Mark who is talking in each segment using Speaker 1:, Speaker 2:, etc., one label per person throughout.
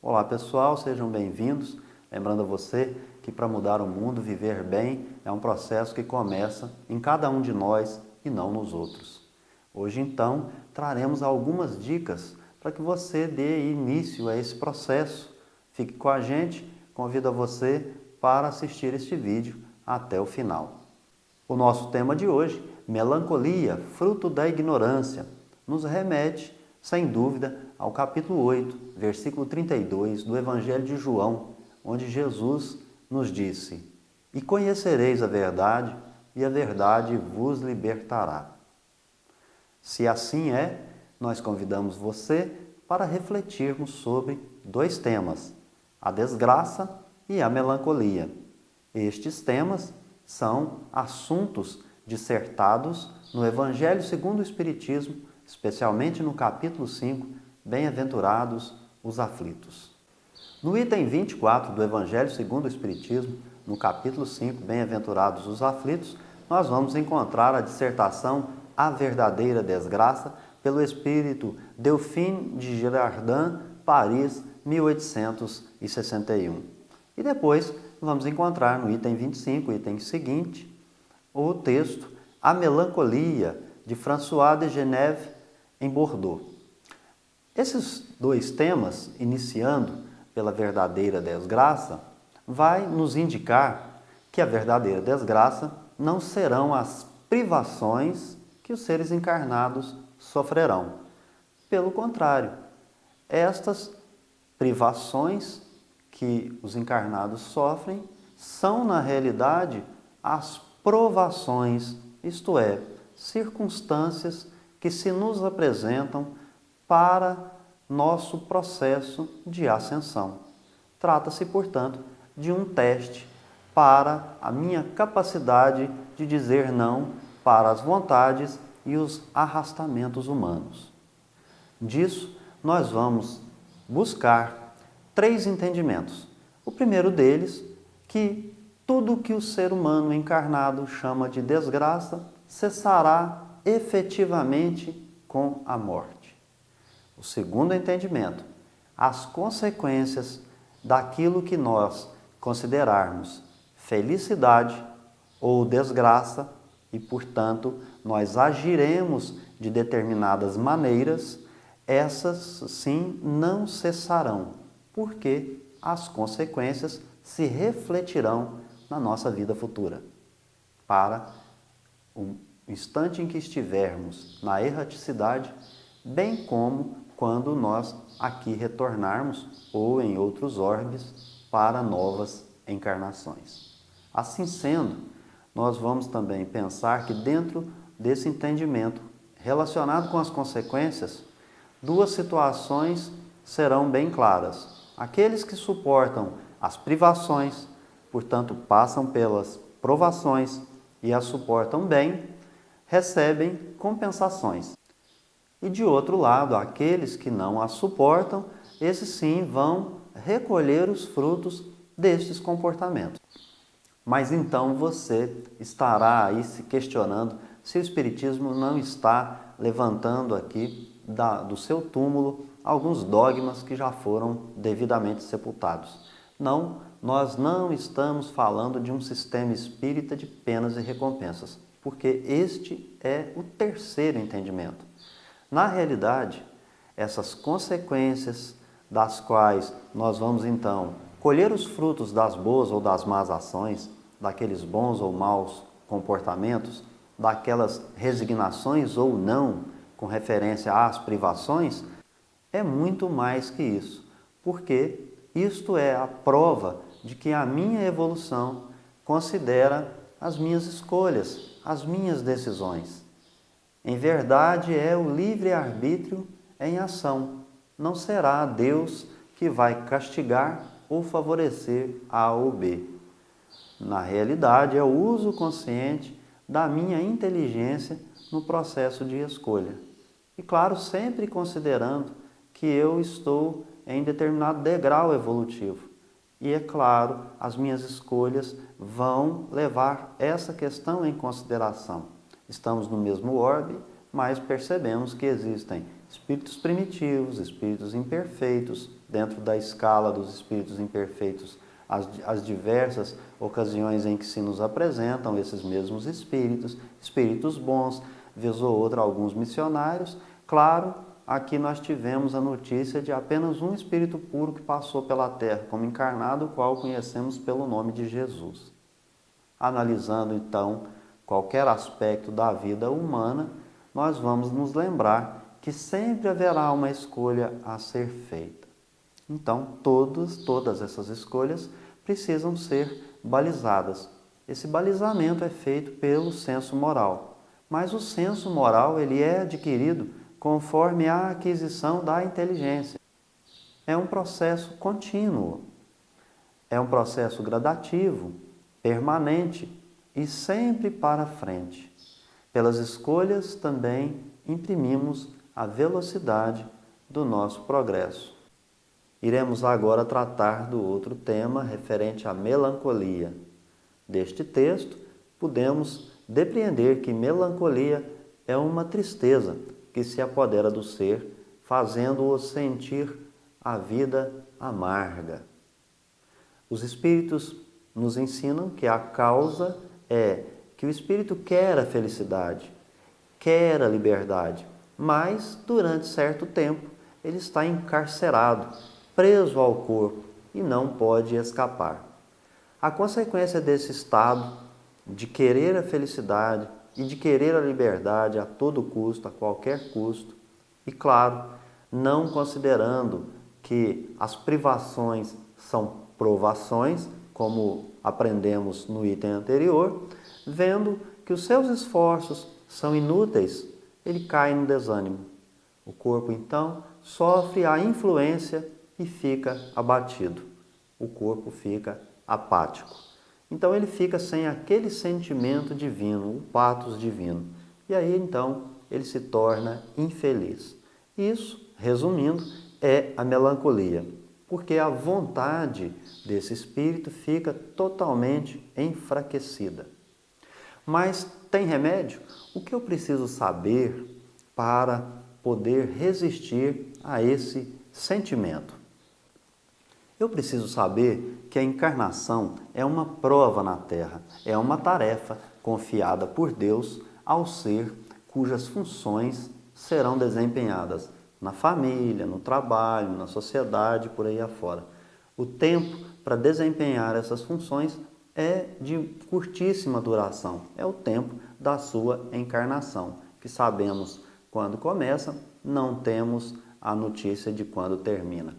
Speaker 1: Olá pessoal, sejam bem-vindos. Lembrando a você que para mudar o mundo, viver bem, é um processo que começa em cada um de nós e não nos outros. Hoje então traremos algumas dicas para que você dê início a esse processo. Fique com a gente, convido a você para assistir este vídeo até o final. O nosso tema de hoje, melancolia, fruto da ignorância, nos remete, sem dúvida, ao capítulo 8, versículo 32 do Evangelho de João, onde Jesus nos disse: "E conhecereis a verdade, e a verdade vos libertará." Se assim é, nós convidamos você para refletirmos sobre dois temas, a desgraça e a melancolia. Estes temas são assuntos dissertados no Evangelho segundo o Espiritismo, especialmente no capítulo 5, Bem-aventurados os aflitos. No item 24 do Evangelho segundo o Espiritismo, no capítulo 5, Bem-aventurados os aflitos, nós vamos encontrar a dissertação A Verdadeira Desgraça, pelo espírito Delphine de Girardin, Paris, 1861. E depois vamos encontrar no item 25, item seguinte, o texto A Melancolia, de François de Geneve, em Bordeaux. Esses dois temas, iniciando pela verdadeira desgraça, vai nos indicar que a verdadeira desgraça não serão as privações que os seres encarnados sofrerão. Pelo contrário, estas privações que os encarnados sofrem são, na realidade, as provações, isto é, circunstâncias que se nos apresentam para nosso processo de ascensão. Trata-se, portanto, de um teste para a minha capacidade de dizer não para as vontades e os arrastamentos humanos. Disso, nós vamos buscar três entendimentos. O primeiro deles, que tudo que o ser humano encarnado chama de desgraça cessará efetivamente com a morte. O segundo entendimento, as consequências daquilo que nós considerarmos felicidade ou desgraça e, portanto, nós agiremos de determinadas maneiras, essas sim não cessarão, porque as consequências se refletirão na nossa vida futura. Para o instante em que estivermos na erraticidade, bem como quando nós aqui retornarmos ou em outros orbes para novas encarnações. Assim sendo, nós vamos também pensar que dentro desse entendimento relacionado com as consequências, duas situações serão bem claras. Aqueles que suportam as privações, portanto passam pelas provações e as suportam bem, recebem compensações. E de outro lado, aqueles que não as suportam, esses sim vão recolher os frutos destes comportamentos. Mas então você estará aí se questionando se o Espiritismo não está levantando aqui do seu túmulo alguns dogmas que já foram devidamente sepultados. Não, nós não estamos falando de um sistema espírita de penas e recompensas, porque este é o terceiro entendimento. Na realidade, essas consequências das quais nós vamos então colher os frutos das boas ou das más ações, daqueles bons ou maus comportamentos, daquelas resignações ou não com referência às privações, é muito mais que isso, porque isto é a prova de que a minha evolução considera as minhas escolhas, as minhas decisões. Em verdade, é o livre-arbítrio em ação. Não será Deus que vai castigar ou favorecer A ou B. Na realidade, é o uso consciente da minha inteligência no processo de escolha. E claro, sempre considerando que eu estou em determinado degrau evolutivo. E é claro, as minhas escolhas vão levar essa questão em consideração. Estamos no mesmo orbe, mas percebemos que existem espíritos primitivos, espíritos imperfeitos, dentro da escala dos espíritos imperfeitos, as diversas ocasiões em que se nos apresentam esses mesmos espíritos, espíritos bons, vez ou outra alguns missionários. Claro, aqui nós tivemos a notícia de apenas um espírito puro que passou pela terra como encarnado, o qual conhecemos pelo nome de Jesus. Analisando então qualquer aspecto da vida humana, nós vamos nos lembrar que sempre haverá uma escolha a ser feita. Então, todas essas escolhas precisam ser balizadas. Esse balizamento é feito pelo senso moral, mas o senso moral ele é adquirido conforme a aquisição da inteligência. É um processo contínuo, é um processo gradativo, permanente e sempre para frente. Pelas escolhas também imprimimos a velocidade do nosso progresso. Iremos agora tratar do outro tema referente à melancolia. Deste texto, podemos depreender que melancolia é uma tristeza que se apodera do ser, fazendo-o sentir a vida amarga. Os espíritos nos ensinam que a causa é que o espírito quer a felicidade, quer a liberdade, mas durante certo tempo ele está encarcerado, preso ao corpo e não pode escapar. A consequência desse estado de querer a felicidade e de querer a liberdade a todo custo, a qualquer custo, e claro, não considerando que as privações são provações, como aprendemos no item anterior, vendo que os seus esforços são inúteis, ele cai no desânimo. O corpo, então, sofre a influência e fica abatido. O corpo fica apático. Então, ele fica sem aquele sentimento divino, o patos divino. E aí, então, ele se torna infeliz. Isso, resumindo, é a melancolia, porque a vontade desse espírito fica totalmente enfraquecida. Mas tem remédio? O que eu preciso saber para poder resistir a esse sentimento? Eu preciso saber que a encarnação é uma prova na Terra, é uma tarefa confiada por Deus ao ser cujas funções serão desempenhadas na família, no trabalho, na sociedade, por aí afora. O tempo para desempenhar essas funções é de curtíssima duração, é o tempo da sua encarnação, que sabemos quando começa, não temos a notícia de quando termina.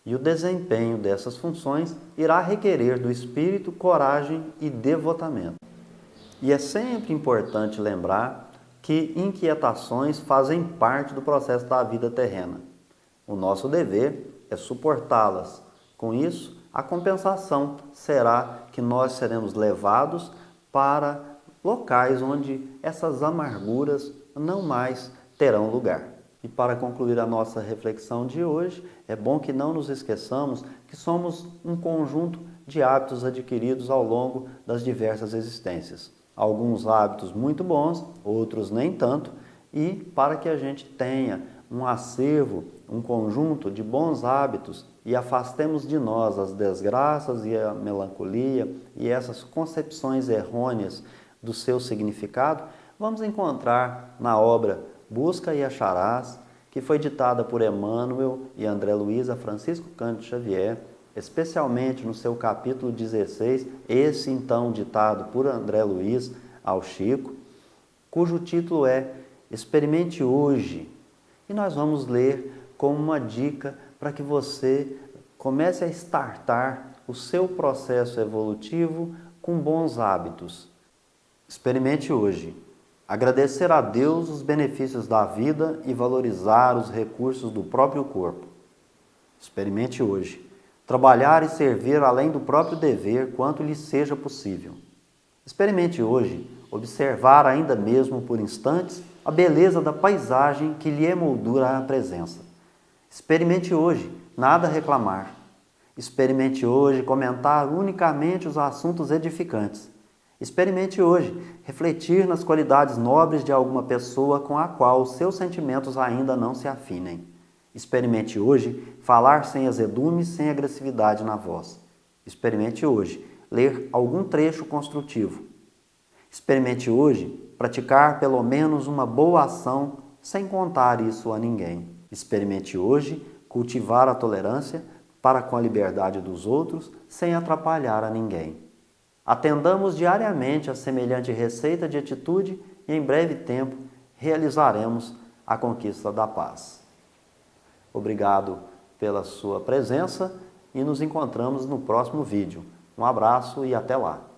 Speaker 1: E o desempenho dessas funções irá requerer do espírito coragem e devotamento. E é sempre importante lembrar que inquietações fazem parte do processo da vida terrena. O nosso dever é suportá-las. Com isso, a compensação será que nós seremos levados para locais onde essas amarguras não mais terão lugar. E para concluir a nossa reflexão de hoje, é bom que não nos esqueçamos que somos um conjunto de hábitos adquiridos ao longo das diversas existências. Alguns hábitos muito bons, outros nem tanto, e para que a gente tenha um acervo, um conjunto de bons hábitos e afastemos de nós as desgraças e a melancolia e essas concepções errôneas do seu significado, vamos encontrar na obra Busca e Acharás, que foi ditada por Emmanuel e André Luiz a Francisco Cândido Xavier, especialmente no seu capítulo 16, esse então ditado por André Luiz ao Chico, cujo título é Experimente Hoje. E nós vamos ler como uma dica para que você comece a startar o seu processo evolutivo com bons hábitos. Experimente hoje. Agradecer a Deus os benefícios da vida e valorizar os recursos do próprio corpo. Experimente hoje. Trabalhar e servir além do próprio dever quanto lhe seja possível. Experimente hoje observar ainda mesmo por instantes a beleza da paisagem que lhe emoldura a presença. Experimente hoje nada reclamar. Experimente hoje comentar unicamente os assuntos edificantes. Experimente hoje refletir nas qualidades nobres de alguma pessoa com a qual os seus sentimentos ainda não se afinem. Experimente hoje falar sem azedume, sem agressividade na voz. Experimente hoje ler algum trecho construtivo. Experimente hoje praticar pelo menos uma boa ação sem contar isso a ninguém. Experimente hoje cultivar a tolerância para com a liberdade dos outros sem atrapalhar a ninguém. Atendamos diariamente a semelhante receita de atitude e em breve tempo realizaremos a conquista da paz. Obrigado pela sua presença e nos encontramos no próximo vídeo. Um abraço e até lá!